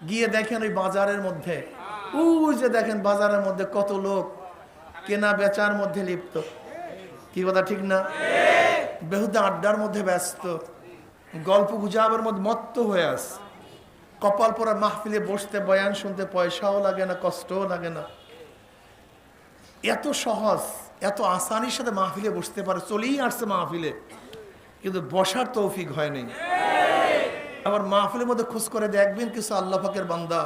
গিয়ে দেখেন ওই বাজারের মধ্যে, ওই যে দেখেন বাজারের মধ্যে কত লোক কেনা বেচার মধ্যে লিপ্ত। কি কথা ঠিক না? বেহুদা আড্ডার মধ্যে ব্যস্ত, গল্প গুজবের মধ্যে মত্ত হয়ে আস। কপাল পরা মাহফিলে বসতে বয়ান শুনতে পয়সাও লাগে না, কষ্টও লাগে না। এত সহজ, এত আসানির সাথে মাহফিলে বসতে পারে, চলেই আসছে মাহফিলে, কিন্তু বসার তৌফিক হয়নি। আবার মাহফিলের মধ্যে খোঁজ করে দেখবেন কিছু আল্লাহ পাকের বান্দা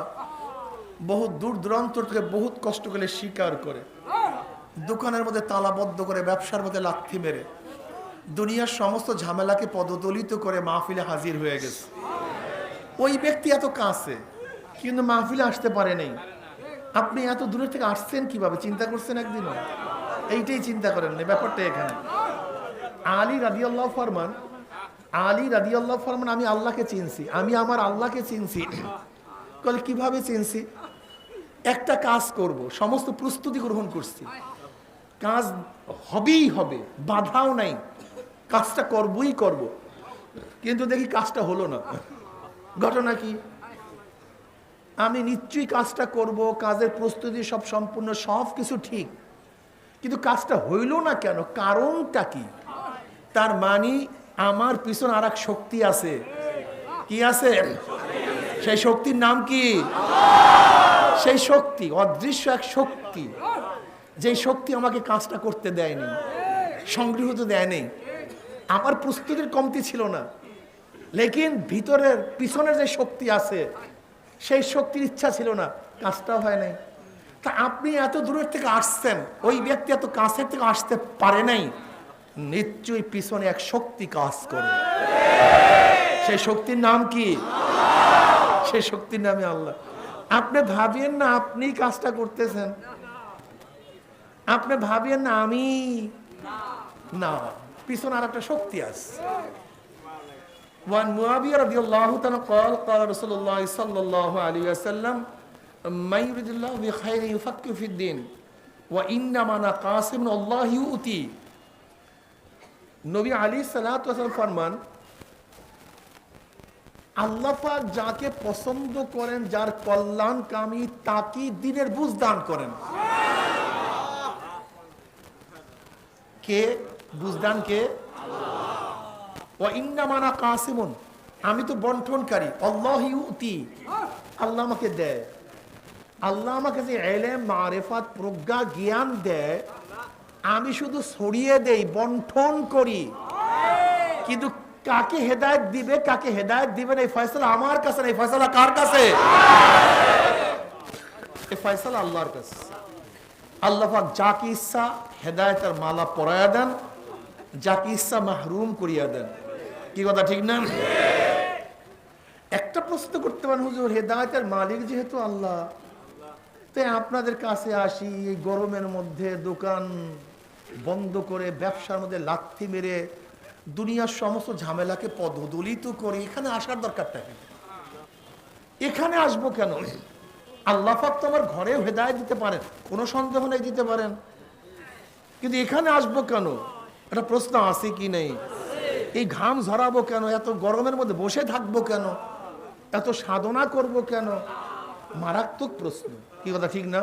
বহুত দূর দূরান্ত থেকে বহুত কষ্ট করে স্বীকার করে, দোকানের মধ্যে তালাবদ্ধ করে, ব্যবসার মধ্যে লাথি মেরে, দুনিয়ার সমস্ত ঝামেলাকে পদদলিত করে মাহফিলে হাজির হয়ে গেছে। ওই ব্যক্তি এত কাছে কিন্তু মাহফিলে আসতে পারে নাই। আপনি এত দূরের থেকে আসছেন কিভাবে চিন্তা করছেন একদিনও? এইটাই চিন্তা করেন না, ব্যাপারটা এখানে। আলী রাদিয়াল্লাহু ফরমান, আলী রাদিয়াল্লাহু ফরমান, আমি আল্লাহকে চিনছি, আমি আমার আল্লাহকে চিনছি। বলে কিভাবে চিনছি? একটা কাজ করব, সমস্ত প্রস্তুতি গ্রহণ করছি, কাজ হবেই হবে, বাধাও নাই, কাজটা করবই করব, কিন্তু দেখি কাজটা হলো না। ঘটনা কি? আমি নিশ্চয়ই কাজটা করব, কাজের প্রস্তুতি সব সম্পূর্ণ, সব কিছু ঠিক, কিন্তু কাজটা হইল না কেন? কারণটা কি? তার মানে আমার পিছনে আর এক শক্তি আছে। কি আছে? সেই শক্তির নাম কি? সেই শক্তি অদৃশ্য এক শক্তি, যে শক্তি আমাকে কাজটা করতে দেয়নি, সংগৃহীত দেয়নি। আমার প্রস্তুতির কমতি ছিল না, লেকিন ভিতরের পিছনের যে শক্তি আছে সেই শক্তির ইচ্ছা ছিল না, কাজটাও হয় নাই। তা আপনি এত দূরের থেকে আসছেন, ওই ব্যক্তি এত কাছের থেকে আসতে পারে নাই, নিশ্চয়ই পিছনে এক শক্তি কাজ করে। সেই শক্তির নাম কি? সেই শক্তির নামে আল্লাহ। আপনি ভাবিয়েন না আপনি কাজটা করতেছেন, আপনি ভাবিয়েন না আমি, না, পিছনে আর একটা শক্তি আছে। وعن معاوية رضي الله عنه قال قال رسول الله صلى الله عليه وسلم من يريد الله بخير يفقهه في الدين وإنما أنا قاسم الله يؤتي। নবী আলাইহিস সালাতু ওয়াস সালাম ফরমান, আল্লাহ পাক যাকে পছন্দ করেন, যার কল্যাণকামী, তাকে দ্বীনের বুঝ দান করেন। কে বুঝদান? কে? কাসিমুন, আমি তো বন্টনকারী। আল্লাহ ইউতি, আল্লাহ আমাকে দেয়। আল্লাহ আমাকে যে ইলম, মারিফাত, প্রজ্ঞা, জ্ঞান দেয়, আমি শুধু ছড়িয়ে দেই, বন্টন করি, কিন্তু কাকে হেদায়েত দিবে, কাকে হেদায়েত দিবে না, এই ফয়সালা আমার কাছে না। এই ফয়সালা কার কাছে? এই ফয়সালা আল্লাহর কাছে। আল্লাহ পাক যাকে ইচ্ছা হেদায়েতের মালা পরায়া দেন, যাকে ইচ্ছা মাহরুম করিয়া দেন। কি কথা ঠিক না? একটা প্রশ্ন করতে পারেন, হুজুর হেদায়েতের মালিক যেহেতু আল্লাহ, তাই আপনাদের কাছে আসি, এই গরমের মধ্যে দোকান বন্ধ করে, ব্যবসার মধ্যে লাথি মেরে, দুনিয়ার সমস্ত ঝামেলাকে পদদলিত করে এখানে আসার দরকারটা কি? এখানে আসবো কেন? আল্লাহ পাক তো আমার ঘরেও হেদায়েত দিতে পারেন, কোনো সন্দেহ নেই, দিতে পারেন, কিন্তু এখানে আসবো কেন? একটা প্রশ্ন আছে কি নেই? এই ঘাম ঝরাবো কেন? এত গরমের মধ্যে বসে থাকবো কেন? এত সাধনা করব কেন? মারাত্মক প্রশ্ন। কি কথা ঠিক না?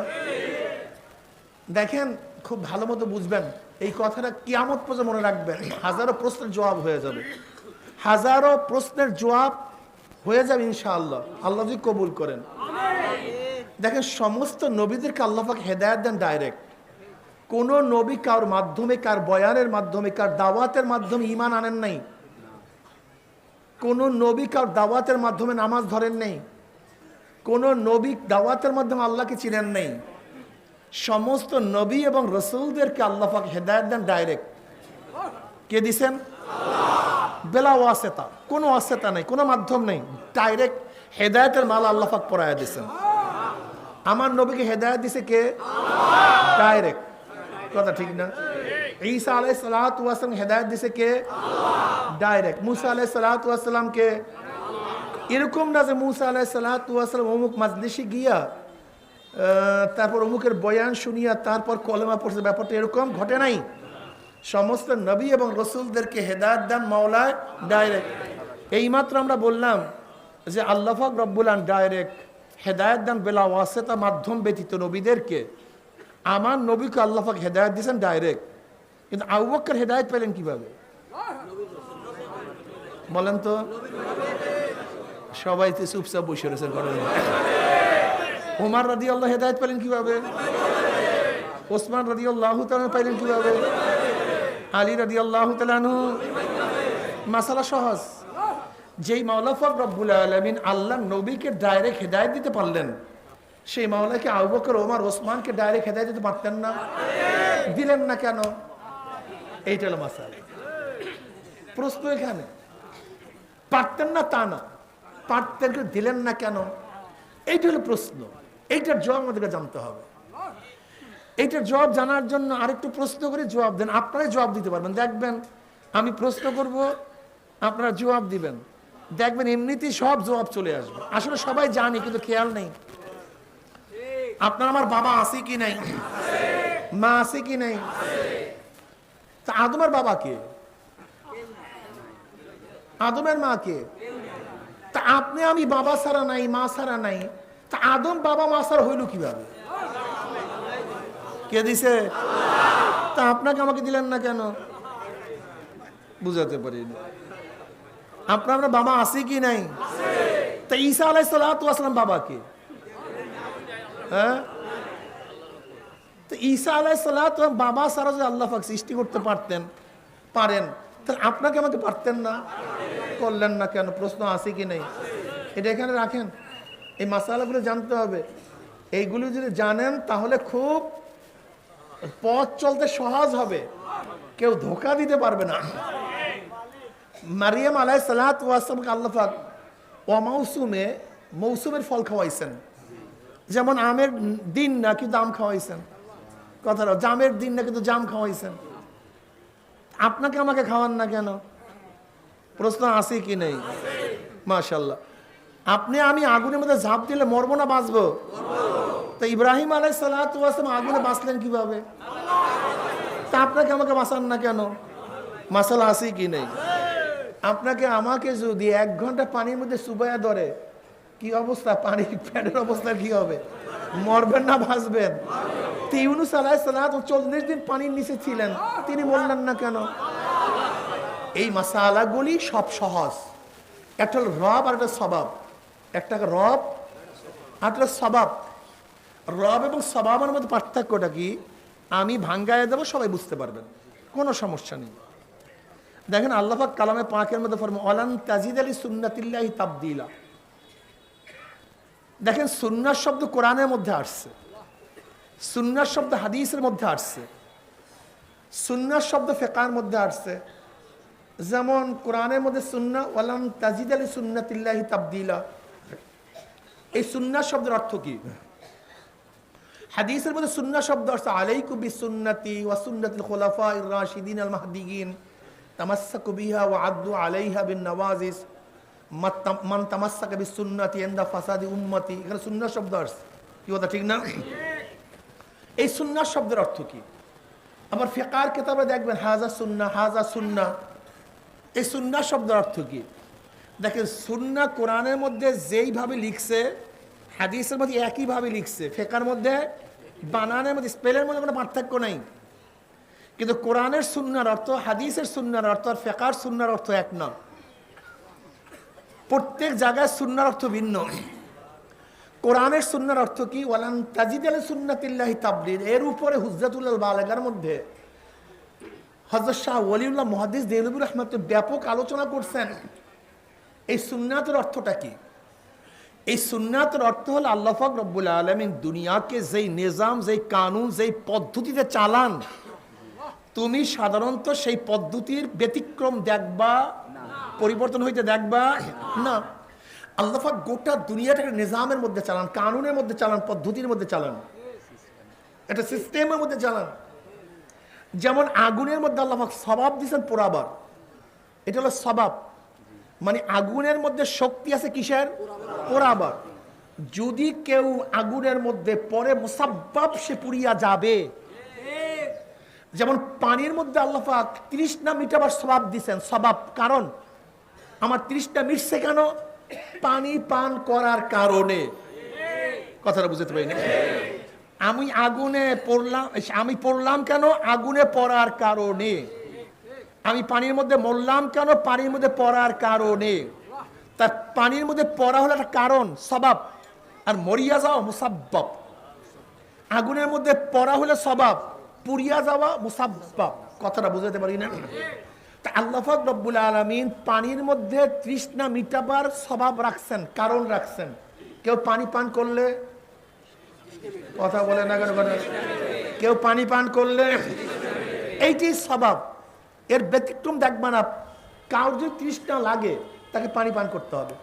দেখেন, খুব ভালো মতো বুঝবেন এই কথাটা, কিয়ামত পর্যন্ত মনে রাখবেন। হাজারো প্রশ্নের জবাব হয়ে যাবে, হাজারো প্রশ্নের জবাব হয়ে যাবে ইনশাআল্লাহ, আল্লাহ যদি কবুল করেন। দেখেন, সমস্ত নবীদেরকে আল্লাহ পাক হেদায়েত দেন ডাইরেক্ট। কোন নবী কার মাধ্যমে, কার বয়ানের মাধ্যমে, কার দাওয়াতের মাধ্যমে ঈমান আনেন নাই। কোন নবী কার দাওয়াতের মাধ্যমে নামাজ ধরেন নাই। কোন নবী দাওয়াতের মাধ্যমে আল্লাহকে চিনেন নাই। সমস্ত নবী এবং রাসূলদেরকে আল্লাহ পাক হেদায়েত দেন ডাইরেক্ট। কে দিছেন? বেলা ওয়াসিতা, কোনো ওয়াসিতা নাই, কোনো মাধ্যম নেই, ডাইরেক্ট হেদায়েতের মালা আল্লাহ পাক পরায়া দিয়েছেন। আমার নবীকে হেদায়েত দিছে কে? ডাইরেক্ট। কথা ঠিক না? ঈসা আলাইহিস সালাতু ওয়াস সালাম হেদায়েত দিছে কে? ডাইরেক্ট। মুসা আলাইহিস সালাতু ওয়াস সালাম কে? এরকম না যে মুসা আলাইহিস সালাতু ওয়াস সালাম অমুক মাজলিসে গিয়া তারপর অমুকের বয়ান শুনিয়া তারপর কলেমা পড়ছে, ব্যাপারটা এরকম ঘটে নাই। সমস্ত নবী এবং রাসূলদেরকে হেদায়েত দেন মাওলা ডাইরেক্ট। এইমাত্র আমরা বললাম যে আল্লাহ পাক রব্বুল আলামিন ডাইরেক্ট, হেদায়েত দান বেলা ওয়াসিতা মাধ্যম ব্যতীত নবীদেরকে। আমার নবীকে আল্লাহ পাক হেদায়েত দিয়েছেন ডাইরেক্ট, কিন্তু আবু বকর হেদায়েত পেলেন কিভাবে বলেন তো? সবাই তো চুপচাপ বসে রয়েছেন। ওমর রাদিয়াল্লাহু হেদায়েত পেলেন কিভাবে? ওসমান রাদিয়াল্লাহু তাআলা পেলেন কিভাবে? আলী রাদিয়াল্লাহু তাআলা আনহু? মাসালা সহজ। যেই মাওলা পাক রব্বুল আলামিন আল্লাহ নবীকে ডাইরেক্ট হেদায়েত দিতে পারলেন, সেই মাওলাকে আবু বকর ওমর ওসমানকে ডাইরেক্ট হেদায়েত দিতে পারতেন না? দিলেন না কেন? এইটা হলো মাসালা। প্রশ্ন এখানে। পারতেন না তা না, পারতেন, দিলেন না কেন? এইটা হলো প্রশ্ন। এইটার জবাব আমাদেরকে জানতে হবে। এইটার জবাব জানার জন্য আরেকটু প্রশ্ন করে জবাব দেন। আপনারাই জবাব দিতে পারবেন। দেখবেন আমি প্রশ্ন করব, আপনারা জবাব দিবেন, দেখবেন এমনিতেই সব জবাব চলে আসবে। আসলে সবাই জানি, কিন্তু খেয়াল নেই। আপনার আমার বাবা আছে কি নাই? মা আছে কি নাই? তা আদমের বাবা কে? আদমের মা কে? তা আপনি আমি বাবা ছাড়া নাই, মা ছাড়া নাই, তা আদম বাবা মা ছাড়া হইল কিভাবে? কে দিছে? তা আপনাকে আমাকে দিলেন না কেন? বুঝাতে পারিনি। আপনার বাবা আছে কি নাই? তা ঈসা আলাইহিস সালাতু ওয়াস সালাম বাবা কে? হ্যাঁ, তো ঈসা আলাইহিস সালাতু ওয়াস বাবা ছাড়া যদি আল্লাহ পাক সৃষ্টি করতে পারতেন, পারেন, তাহলে আপনাকে আমাকে পারতেন না? করলেন না কেন? প্রশ্ন আছে কি নাই? এটা এখানে রাখেন। এই মাসালাগুলো জানতে হবে। এইগুলো যদি জানেন তাহলে খুব পথ চলতে সহজ হবে, কেউ ধোঁকা দিতে পারবে না। মারিয়াম আলাইহিস সালাতু ওয়াস সালামকে আল্লাহ পাক অমৌসুমে মৌসুমের ফল খাওয়াইছেন। যেমন আমের দিন না কিন্তু আম খাওয়াইছেন, কথাটা জামের দিন না কিন্তু জাম খাওয়াইছেন। আপনাকে আমাকে খাওয়ান না কেন? প্রশ্ন আছে কি নেই? মাশাআল্লাহ। আপনি আমি আগুনের মধ্যে ঝাঁপ দিলে মরবো না বাঁচবো? তো ইব্রাহিম আলাইহিস সালাতু ওয়াস সালাম আগুনে বাঁচলেন কিভাবে? তা আপনাকে আমাকে বাঁচান না কেন? মাসালা আছে কি নেই? আপনাকে আমাকে যদি 1 ঘন্টা পানির মধ্যে চুবাইয়া ধরে, কি অবস্থা? পানির প্যাডের অবস্থা কি হবে? মরবেন না বাঁচবেন? তো ইউনূস আলাইহিস সালাম 40 দিন পানির নিচে ছিলেন, তিনি মরলেন না কেন? এই মাসালাগুলি সব সহজ। একটা হলো রব আর একটা সবাব। একটা রব আর একটা সবাব। রব এবং সবাবের মধ্যে পার্থক্যটা কি আমি ভাঙ্গায় দেবো, সবাই বুঝতে পারবেন, কোনো সমস্যা নেই। দেখেন আল্লাহ পাক কালামে পাকের মধ্যে ফরমান ওয়ালান তাজিদা লিসুন্নাতিল্লাহি তাবদীলা। দেখেন সুন্নাত শব্দ কোরআনের মধ্যে আসছে, সুন্নাত শব্দ হাদিসের মধ্যে আসছে, সুন্নাত শব্দ ফিকহের মধ্যে আসছে। যেমন কোরআনের মধ্যে সুন্নাহ ওয়ালান তাজিদা লিসুন্নাতিল্লাহি তাবদীলা, এই সুন্নাত শব্দের অর্থ কি? হাদিসের মধ্যে সুন্নাহ শব্দ আসছে আলাইকুম বিসুন্নতি ওয়া সুন্নাতিল খুলাফাইর রাশিদিন আল মাহদিয়িন তামাসসাকু বিহা ওয়া আদ্দু আলাইহা বিন নওয়াজিস মান তামাসসাকা বিসুন্নতি ইনদা ফাসাদি উম্মতি। এখানে সুন্নাহ শব্দ আসছে, কি কথা ঠিক না? এই সুন্নাহ শব্দের অর্থ কি? আবার ফিকহের কিতাবে দেখবেন হাজা সুন্নাহ, হাজা সুন্নাহ। এই সুন্নাহ শব্দের অর্থ কি? দেখেন সুন্নাহ কোরআনের মধ্যে যেইভাবে লিখছে হাদিসের মধ্যে একইভাবে লিখছে, ফিকহের মধ্যে বানানের মধ্যে স্পেলের মধ্যে কোনো পার্থক্য নাই। কিন্তু কোরআনের সুন্নাহর অর্থ, হাদিসের সুন্নাহর অর্থ আর ফিকহের সুন্নাহর অর্থ এক না। প্রত্যেক জায়গায় সুন্নাহর অর্থ ভিন্ন। কোরআনের সুন্নাহর অর্থ কি? ওয়ালান তাজিদা লিসুন্নাতিল্লাহি তাবদীল। এর উপরে হুজ্জাতুল বালিগার মধ্যে হযরত শাহ ওয়ালিউল্লাহ মুহাদ্দিস দেহলভী রাহমাতুল্লাহ ব্যাপক আলোচনা করছেন এই সুন্নাতের অর্থটা কি। এই সুন্নাতের অর্থ হলো আল্লাহ পাক রব্বুল আলামিন দুনিয়াকে যেই নিজাম, যেই কানুন, যেই পদ্ধতিতে চালান, তুমি সাধারণত সেই পদ্ধতির ব্যতিক্রম দেখবা, পরিবর্তন হইতে দেখবা না। আল্লাহ পাক গোটা দুনিয়াটাকে নিজামের মধ্যে চালান, কানুনের মধ্যে চালান, পদ্ধতির মধ্যে চালান, একটা সিস্টেমের মধ্যে চালান। যেমন আগুনের মধ্যে আল্লাহ পাক সবাব দিয়েছেন পোড়াবার, এটা হলো সবাব, মানে আগুনের মধ্যে শক্তি আছে কিসের? পোড়াবার। যদি কেউ আগুনের মধ্যে পরে মুসাব্বাব সে পুড়িয়া যাবে। যেমন পানির মধ্যে আল্লাহ পাক তৃষ্ণা মিটাবার সবাব দিয়েছেন, সবাব। কারণ আমার তৃষ্ণা মিটছে কেন? পানি পান করার কারণে। কথাটা বুঝতে পারি না। আমি আগুনে পড়লাম, আমি পড়লাম কেন? আগুনে পড়ার কারণে। আমি পানির মধ্যে মরলাম কেন? পানির মধ্যে পড়ার কারণে। তার পানির মধ্যে পড়া হলো একটা কারণ, সবাব, আর মরিয়া যাওয়া মুসাব্বাব। আগুনের মধ্যে পড়া হলে সবাব, পুড়িয়া যাওয়া মুসাব্বাব। কথাটা বুঝাতে পারি না? তা আল্লাহ পাক রব্বুল আলামিন পানির মধ্যে তৃষ্ণা মিটাবার সবাব রাখছেন, কারণ রাখছেন। কেউ পানি পান করলে, কথা বলে না কেন, কেউ পানি পান করলে এইটি সবাব, এর ব্যতিক্রম দেখবা না। কার যদি তৃষ্ণা লাগে তাকে পানি পান করতে হবে।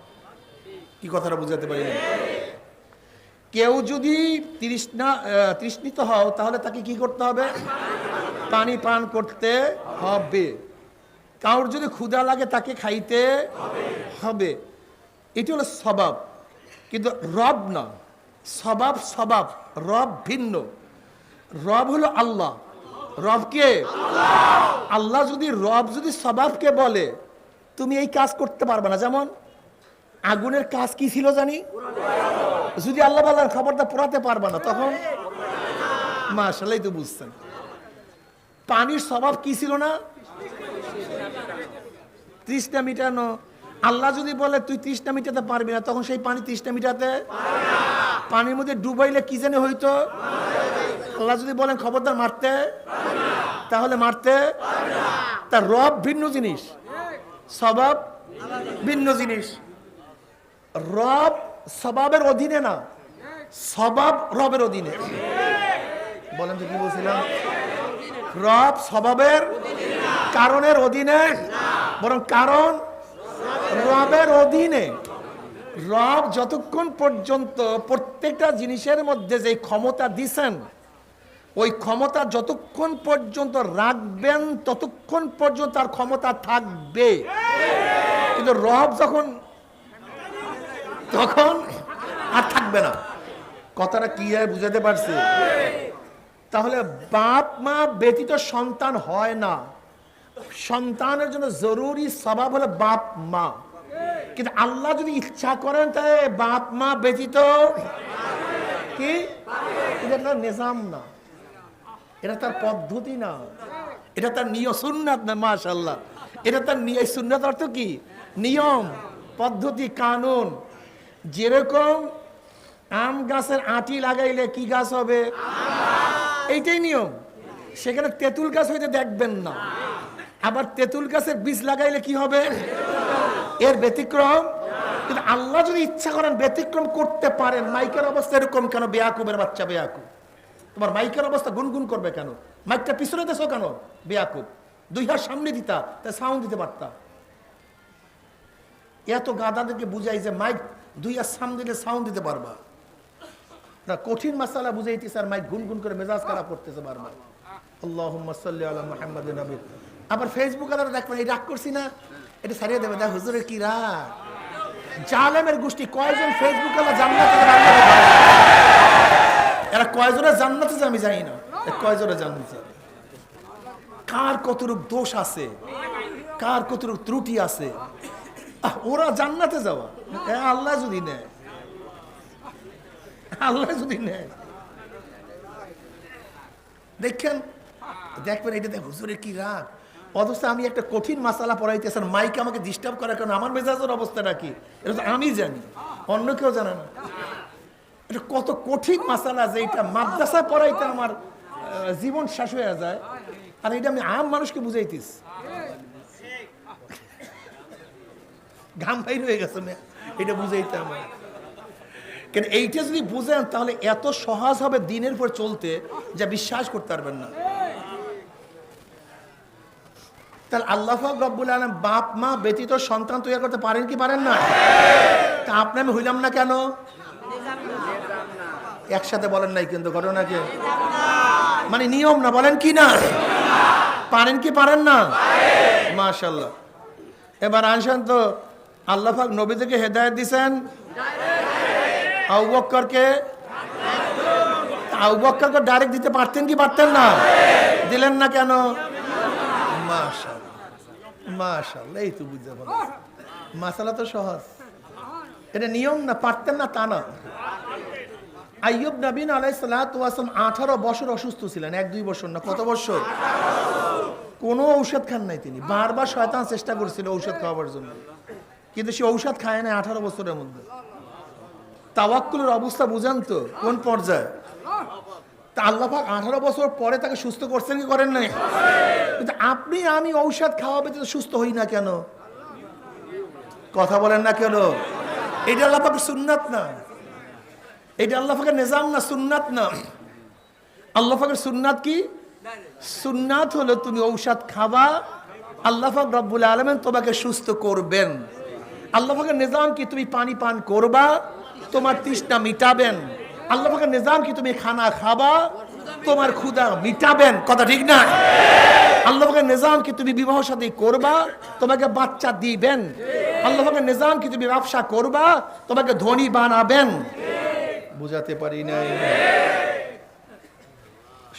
কি কথাটা বুঝাতে পারি না? কেউ যদি তৃষ্ণিত হও তাহলে তাকে কি করতে হবে? পানি পান করতে হবে। কাউর যদি ক্ষুধা লাগে তাকে খাইতে হবে। এটি হলো স্বভাব, কিন্তু রব না। স্বভাব স্বভাব, রব ভিন্ন। রব হলো আল্লাহ। রব কে? আল্লাহ। রব যদি স্বভাবকে বলে তুমি এই কাজ করতে পারবে না, যেমন আগুনের কাজ কি ছিল জানি, যদি আল্লাহ বলেন খবরটা পোড়াতে পারবে না, তখন মাশাআল্লাহ তো বুঝছেন। পানির স্বভাব কি ছিল না? তৃষ্ণা মিটানো। আল্লাহ যদি বলে তুই তৃষ্ণা মিটাতে পারবি না, তখন সেই পানি তৃষ্ণা মিটাতে, পানির মধ্যে ডুবাইলে কি জানি হইতো। আল্লাহ যদি বলেন খবরদার মারতে, তাহলে মারতে। তার রব ভিন্ন জিনিস, স্বভাব ভিন্ন জিনিস। রব স্বভাবের অধীনে না, স্বভাব রবের অধীনে। বলেন তো কি বলছিলাম? রব স্বভাবের, কারণের অধীনে, বরং কারণ রবের অধীনে। রব যতক্ষণ পর্যন্ত প্রত্যেকটা জিনিসের মধ্যে যে ক্ষমতা দিছেন, ওই ক্ষমতা যতক্ষণ পর্যন্ত রাখবেন ততক্ষণ পর্যন্ত তার ক্ষমতা থাকবে। কিন্তু রব যখন, তখন আর থাকবে না। কথাটা কি বুঝাতে পারছি? তাহলে বাপ মা ব্যতীত সন্তান হয় না। সন্তানের জন্য জরুরি স্বভাব হলো বাপ মা। কিন্তু আল্লাহ যদি ইচ্ছা করেন তাহলে বাপ মা ব্যতীত কি, এটা নিজাম না, এটা তার পদ্ধতি না, এটা তার নিয়ম সুন্নাত না। মাশাআল্লাহ, এটা তার সুন্নাত অর্থ কি? নিয়ম, পদ্ধতি, কানুন। যেরকম আম গাছের আটি লাগাইলে কি গাছ হবে, এইটাই নিয়ম। সেখানে তেঁতুল গাছ হইতে দেখবেন না। আবার তেঁতুল গাছের বীজ লাগাইলে কি হবে, এর ব্যতিক্রম। কিন্তু আল্লাহ যদি ইচ্ছা করেন ব্যতিক্রম করতে পারেন। মাইকের অবস্থা এরকম কেন? বেয়াকুবের বাচ্চা বেয়াকুব, তোমার মাইকের অবস্থা গুনগুন করবে কেন? মাইকটা পিছনে দেছো কেন? বেয়াকুব, দুই হাত সামনে দিতা, তাই সাউন্ড দিতে পারতা। এত গাদাদেরকে বুঝাই যে মাইক দুই হাত সামনে দিলে সাউন্ড দিতে পারবা না। কঠিন মাসালা বুঝাইতেছে আর মাইক গুনগুন করে মেজাজ খারাপ করতেছে বারবার। আল্লাহুম্মা সাল্লি আলা মুহাম্মাদিন নবী। আবার ফেসবুক আলাদা দেখবেন, এই রাগ করছি না, এটা সারিয়ে দেবে। দেখ হুজুরের কি রাগ। জালেমের গোষ্ঠী কয়জন ফেসবুক আলা জান্নাতে, এরা কয়জনের জান্নাতে যায় আমি জানি না, কয়জনের জান্নাতে। কার কতটুক দোষ আছে, কার কতটুক ত্রুটি আছে, ওরা জান্নাতে যাওয়া। আল্লাহ যদি নেয়, আল্লাহ যদি নেয়, দেখেন দেখবেন এটা দেখ হুজুরের কি রাগ। অথচ আমি একটা কঠিন মাসালা পড়াইতেছেন, মাইক আমাকে ডিস্টার্ব করার কারণে আমার মেজাজের অবস্থাটা কি এটা তো আমি জানি, অন্য কেউ জানে না। এটা কত কঠিন মাসালা যে এটা মাদ্রাসা পড়াইতে আমার জীবন শেষ হয়ে যায়, আর এটা আমি আম মানুষকে বুঝাইতিস, ঘাম বাইর হয়ে গেছে এটা বুঝাইতে আমার। কেন এইটা যদি বুঝেন তাহলে এত সহজ হবে দিনের পর চলতে, যা বিশ্বাস করতে পারবেন না। তাহলে আল্লাহ পাক রব্বুল আলামিন বাপ মা ব্যতীত সন্তান তৈরি করতে পারেন কি পারেন না? তা আপনি আমি হইলাম না কেন? একসাথে বলেন নাই কিন্তু, ঘটনা কি মানে নিয়ম না, বলেন কি না? পারেন কি পারেন না? মাশাআল্লাহ। এবার আনসান তো আল্লাহ পাক নবীদেরকে হেদায়েত দিয়েছেন, আবু বকরকে ডাইরেক্ট দিতে পারতেন কি পারতেন না? দিলেন না কেন? মাশাআল্লাহ, মাশাআল্লাহ। এই তো বুঝতে পারলাম, মাসালা তো সহজ, এটা নিয়ম না, পারতেন না তা না। আইয়ুব নবী আলাইহিস সালাতু ওয়াস সালাম 18 বছর অসুস্থ ছিলেন, 1-2 বছর না, কত বছর? কোনো ঔষধ খান নাই তিনি। বারবার শয়তান চেষ্টা করছিল ঔষধ খাওয়ার জন্য, কিন্তু সে ঔষধ খায় না 18 বছরের মধ্যে। তাওয়াক্কুলের অবস্থা বুঝান তো কোন পর্যায়ে। তা আল্লাহ পাক 18 বছর পরে তাকে সুস্থ করছেন কি করেন নাই? কিন্তু আপনি আমি ঔষধ খাওয়াবে তো সুস্থ হই না কেন? কথা বলেন না কেন? এটা আল্লাহ পাকের সুন্নাত না, এটা আল্লাহ পাকের নিজাম না, সুন্নাত না। আল্লাহ পাকের সুন্নাত কি? সুন্নাত হলো তুমি ঔষধ খাবা, আল্লাহ পাক রব্বুল আলামিন তোমাকে সুস্থ করবেন। আল্লাহ পাকের নিজাম কি? তুমি পানি পান করবা, তোমার তৃষ্ণা মিটাবেন। আল্লাহ পাকের নিজাম কি? তুমি খানা খাবা, তোমার ক্ষুধা মিটাবেন। কথা ঠিক না? আল্লাহ পাকের নিজাম কি? তুমি বিবাহ শাদী করবা, তোমাকে বাচ্চা দিবেন। আল্লাহ পাকের নিজাম কি? তুমি ব্যবসা করবা, তোমাকে ধনী বানাবেন। বুঝাতে পারি নাই?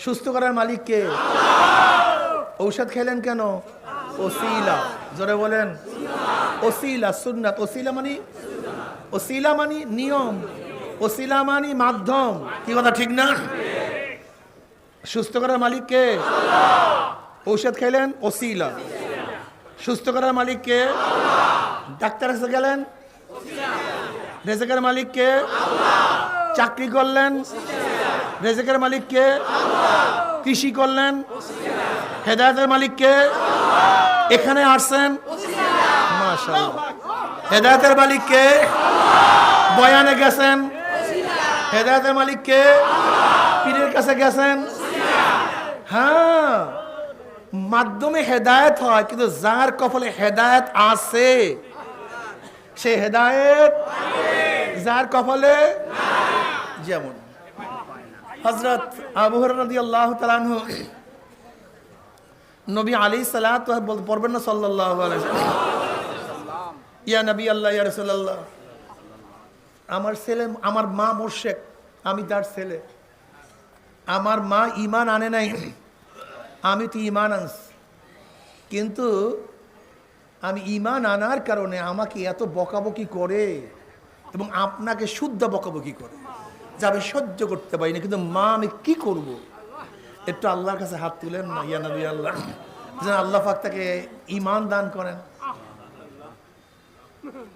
সুস্থ করার মালিক কে? ঔষধ খেলেন কেন? ওসিলা, জোরে বলেন। ওসিলা সুন্নাত। ওসিলা মানে, ওসিলা মানে নিয়ম, ওসিলা মানে মাধ্যম। কি কথা ঠিক না? সুস্থ করার মালিক কে? ঔষধ খেলেন, ওসিলা। সুস্থ করার মালিক কে? ডাক্তার কাছে গেলেন, রেজেকের মালিক কে? চাকরি করলেন, রেজেকের মালিক কে? কৃষি করলেন, হেদায়েতের মালিক কে? এখানে আসছেন, মাশাআল্লাহ, হেদায়েতের মালিক কে? বয়ানে গেছেন, হেদায়েতের মালিক কে? পীরের কাছে গেছেন। হ্যাঁ, মাধ্যমে হেদায়েত হয়, কিন্তু যার কপালে হেদায়েত আছে সে হেদায়েত, যার কপালে, যেমন হযরত আবু হুরায়রা রাদিয়াল্লাহু তাআলা আনহু, নবী আলাইহিস সালাতু পড়বেন না সাল্লাল্লাহু আলাইহি ওয়াসাল্লাম, ইয়া নবী আল্লাহ, ইয়া রাসূলুল্লাহ, আমার ছেলে, আমার মা মুশরিক, আমি তার ছেলে, আমার মা ঈমান আনে নাই, আমি তো ঈমান আনছি, কিন্তু আমি ঈমান আনার কারণে আমাকে এত বকাবকি করে এবং আপনাকে শুদ্ধ বকাবকি করে যা আমি সহ্য করতে পারি না, কিন্তু মা আমি কি করব? একটু আল্লাহর কাছে হাত তুলেন না, ইয়া নবী আল্লাহ, যেন আল্লাহ পাক তাকে ঈমান দান করেন।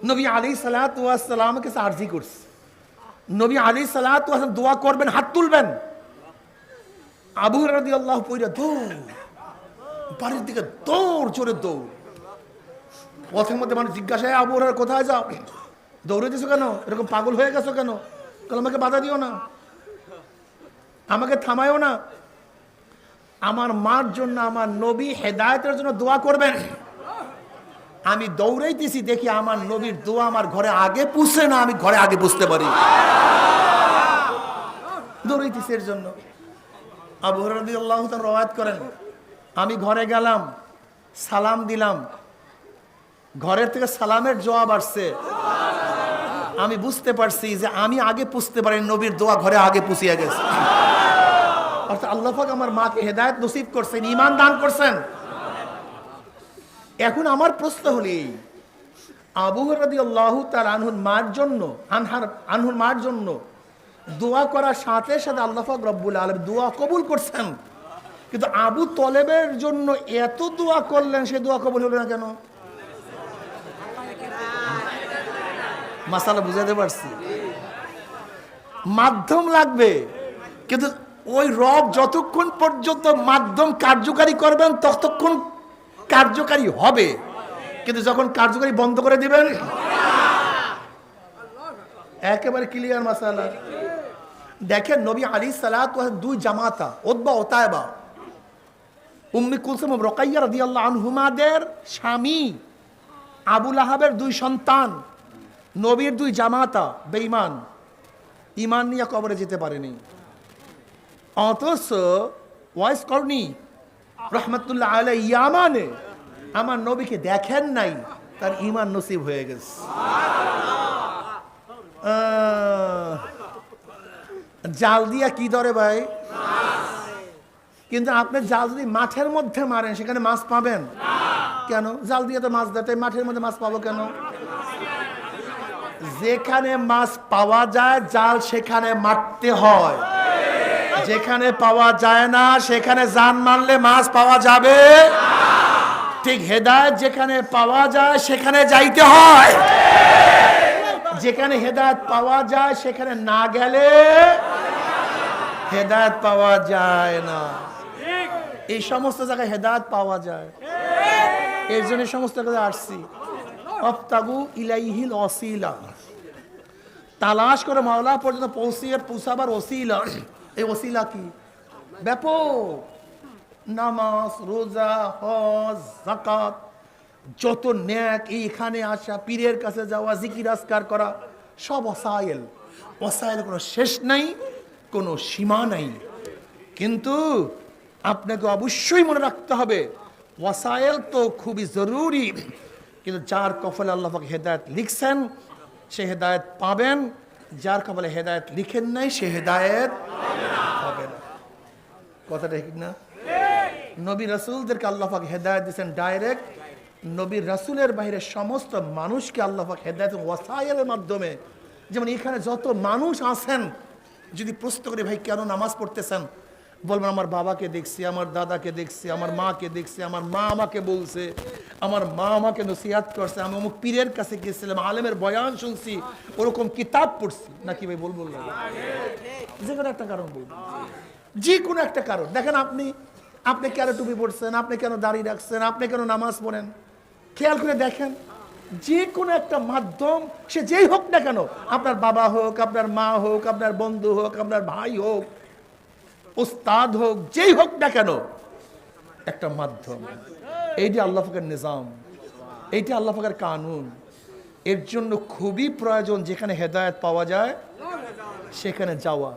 নবী আলাইহিস সালাতু ওয়াস সালাম কাছে আরজি করছে, নবী আলাইহিস সালাতু ওয়াস সালাম দোয়া করবেন, হাত তুলবেন। আবু হুরায়রা রাদিয়াল্লাহু পয়রা দৌড়, বাড়ির দিকে দৌড়, জোরে দৌড়। পথের মধ্যে মানুষ জিজ্ঞাসা, আবু হুরায়রা কোথায় যাও? দৌড়ে দিছো কেন? এরকম পাগল হয়ে গেছো কেন? আমাকে বাধা দিও না, আমাকে থামায়ও না। আমার মার জন্য, আমার নবী হেদায়েতের জন্য দোয়া করবেন। আমি দৌড়াইতেছি, দেখি আমার নবীর দোয়া আমার ঘরে আগে পুষে না, আমি ঘরে আগে বুঝতে পারি। দৌড়াইতেছি এর জন্য। আবু হুরায়রা রাদিয়াল্লাহু তাআলা রওয়ায়াত করেন, আমি ঘরে গেলাম, সালাম দিলাম, ঘরের থেকে সালামের জবাব আসছে। আমি বুঝতে পারছি যে আমি আগে পুষতে পারি, নবীর দোয়া ঘরে আগে পুষিয়ে গেছে। অর্থাৎ আল্লাহ পাক আমার মাকে হেদায়েত নসিব করছেন, ঈমান দান করছেন। এখন আমার প্রশ্ন হলো এই, আবু হুরায়রা রাদিয়াল্লাহু তাআলা আনহুর মার জন্য, আনহুর মার জন্য দোয়া করার সাথে সাথে আল্লাহ পাক রব্বুল আলামিন দোয়া কবুল করছেন, কিন্তু আবু তলেবের জন্য এত দোয়া করলেন, সে দোয়া কবুল হলো না কেন? মাসালা বুঝাতে পারছি? মাধ্যম লাগবে, কিন্তু ওই রব যতক্ষণ পর্যন্ত মাধ্যম কার্যকারী করবেন ততক্ষণ কার্যকারী হবে, কিন্তু যখন কার্যকারী বন্ধ করে দিবেন, একেবারে ক্লিয়ার মাসালা। দেখেন নবী আলাইহিস সালাতু ওয়াস সালাম দুই জামাতা, উতবা ও তায়বা, উম্মে কুলসুম ও রুকাইয়া রাদিয়াল্লাহু আনহুমাদের স্বামী, আবু লাহাবের দুই সন্তান, নবীর দুই জামাতা বেঈমান, ঈমান নিয়ে কবরে যেতে পারেনি। অথচ ওয়াইস করনি রহমাতুল্লাহ আলাইহি ইয়ামানে আমার নবীকে দেখেন নাই, তার ঈমান নসিব হয়ে গেছে। জাল দিয়া কি ধরে ভাই? কিন্তু আপনি জাল যদি মাঠের মধ্যে মারেন, সেখানে মাছ পাবেন কেন? জাল দিয়ে তো মাছ ধরতে, মাঠের মধ্যে মাছ পাবো কেন? যেখানে মাছ পাওয়া যায় জাল সেখানে মারতে হয়, যেখানে পাওয়া যায় না সেখানে জান মারলে মাছ পাওয়া যাবে। ঠিক হেদায়েত যেখানে পাওয়া যায় সেখানে যাইতে হয়, যেখানে হেদায়েত পাওয়া যায় সেখানে না গেলে হেদায়েত পাওয়া যায় না। এই সমস্ত জায়গায় হেদায়েত পাওয়া যায়, এর জন্য সমস্ত জায়গায় আসছি। অফতাগু ইলাইহিল ওয়াসিলা, তালাশ করে মাওলা পর্যন্ত পৌঁছাবার ওসিলা। এই ওসিলা কি? ব্যাপক। নামাজ, রোজা, হজ, যাকাত, যত নেক, এইখানে আসা, পীরের কাছে যাওয়া, জিকির আজকার করা, সব ওসাইল। ওসাইল কোনো শেষ নাই, কোনো সীমা নাই। কিন্তু আপনাকে অবশ্যই মনে রাখতে হবে ওয়াসাইল তো খুবই জরুরি, কিন্তু যার কপালে আল্লাহ পাক হেদায়েত লিখছেন সে হেদায়েত পাবেন, যার কপালে হেদায়েত লিখেন নাই সে হেদায়েত পাবে না। কথাটা ঠিক না? নবী রাসূলদেরকে আল্লাহ পাক হেদায়েত দিয়েছেন ডাইরেক্ট। নবী রাসূলের বাইরে সমস্ত মানুষকে আল্লাহ পাক হেদায়েত ওয়াসাইলের মাধ্যমে। যেমন এখানে যত মানুষ আছেন, যদি প্রশ্ন করে ভাই কেন নামাজ পড়তেছেন, বলবেন আমার বাবাকে দেখছি, আমার দাদাকে দেখছি, আমার মাকে দেখছি, আমার মা আমাকে বলছে, আমার মা আমাকে নসিহত করছে, আমি অমুক পীরের কাছে গেছিলাম, আলেমের বয়ান শুনছি, ওরকম কিতাব পড়ছি। নাকি ভাই বলবো না? যে কোনো একটা কারণ বলবো, যে কোনো একটা কারণ। দেখেন আপনি কেন টুপি পড়ছেন, আপনি কেন দাড়ি রাখছেন, আপনি কেন নামাজ পড়েন, খেয়াল করে দেখেন। যে কোনো একটা মাধ্যম, সে যেই হোক না কেন, আপনার বাবা হোক, আপনার মা হোক, আপনার বন্ধু হোক, আপনার ভাই হোক, উস্তাদ হোক, যেই হোক না কেন, একটা মাধ্যম। এইটি আল্লাহ পাকের নিজাম, এইটি আল্লাহ পাকের কানুন। এর জন্য খুবই প্রয়োজন যেখানে হেদায়েত পাওয়া যায় সেখানে যাওয়া।